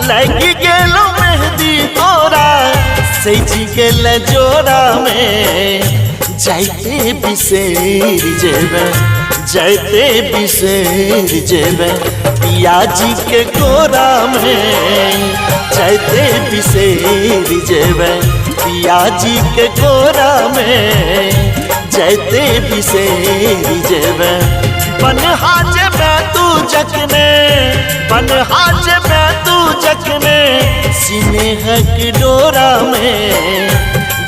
लगी गेलो मेहंदी तोरा सजी गेल जोड़ा में जाइते बिसेर जेबे जाइते बिसेर जेबे पियाजी के कोरा में जाइते बिसेर जेबे पियाजी के कोरा में जाइते बिसेर जेबे बनहा जेबे तू जखने बनहा जेबे तू जखने स्नेहक डोरा में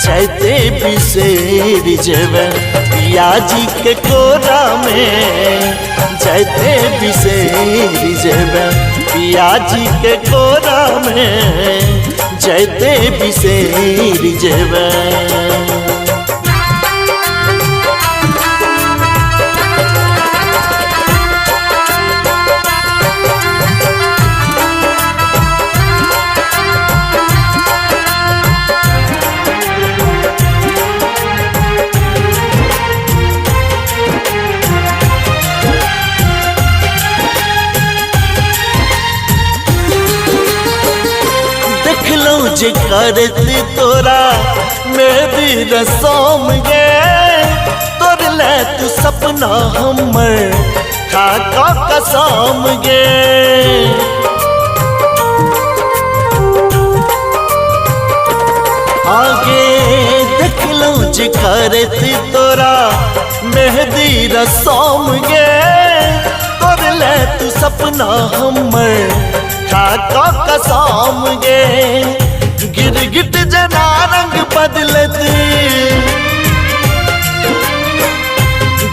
जाइते बिसेर जेबे पियाजी के कोरा में जाइते बिसेर जेबे पियाजी के कोरा में जाइते बिसेर जेबे। जे करती तोरा मेरी रसम गे तोर ले तू सपना हमर खाका कसम गे आगे देख लो जे करती तोरा मेहंदी रसम गे तोर ले तू सपना हमर खाका कसम गे गिरगिट जना रंग बदलत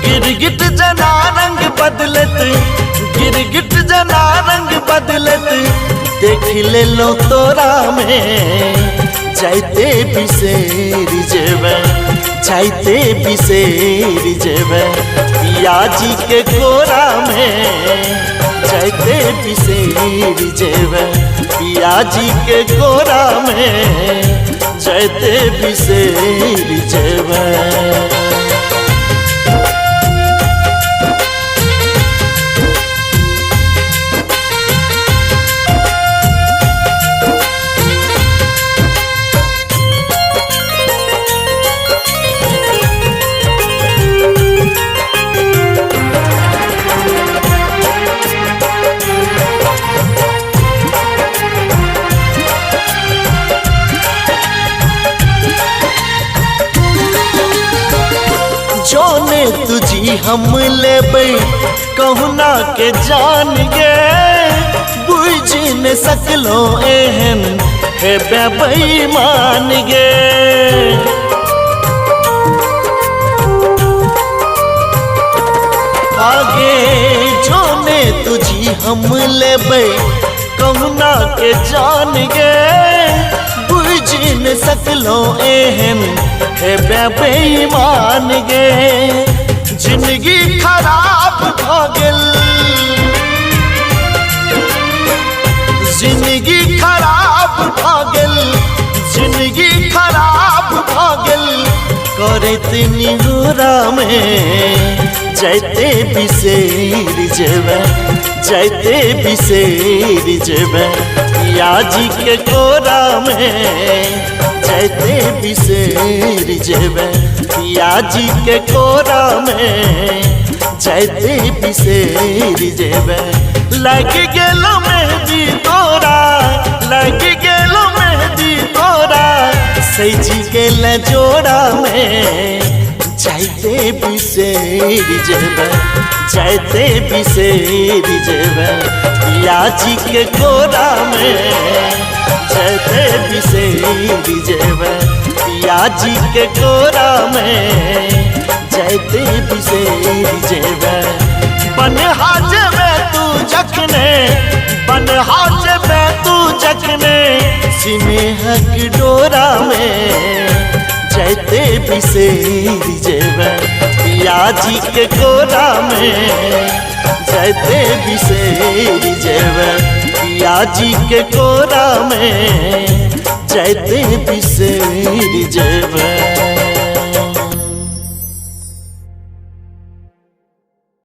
गिरगिट जना रंग बदलत गिरगिट जना रंग बदलत देख ले लो तोरा में जाइते बिसेर जेबे जाइते बिसेर जेबे पियाजी के कोरा में जाइते बिसेर जेबे पियाजी के कोरा में जाइते बिसेर जेबे। जोने तुझी हम लेबै कहुना के जान गे बुझ न सकलो एहन हे बेईमान गे आगे जोने तुझी हम लेबै कहुना के जान गे बुझ न सकलो एहन हे बेईमान गे जिंदगी खराब भ गेल जिंदगी खराब भ गेल जिंदगी खराब भ गेल करत निहुरा में जाइते बिसेर जेबे जाइते बिसेर जेबे पियाजी के कोरा में जाइते बिसेर जेबे पियाजी के कोरा में जाइते बिसेर जेबे लग गेलो मेहंदी तोरा लग गेलो मेहंदी तोरा सजी गेल जोड़ा में जाइते बिसेर जेबे जाइते बिसेर जेबे पियाजी के कोरा में जाइते बिसेर जेबे पियाजी के कोरा में जाइते बिसेर जेबे बनहा जेबे तू जखने बनहा जेबे तू जखने स्नेहक डोरा में जाइते बिसेर जेबे पियाजी के कोरा में जाइते बिसेर जेबे पियाजी के कोरा में जाइते बिसेर जेबे।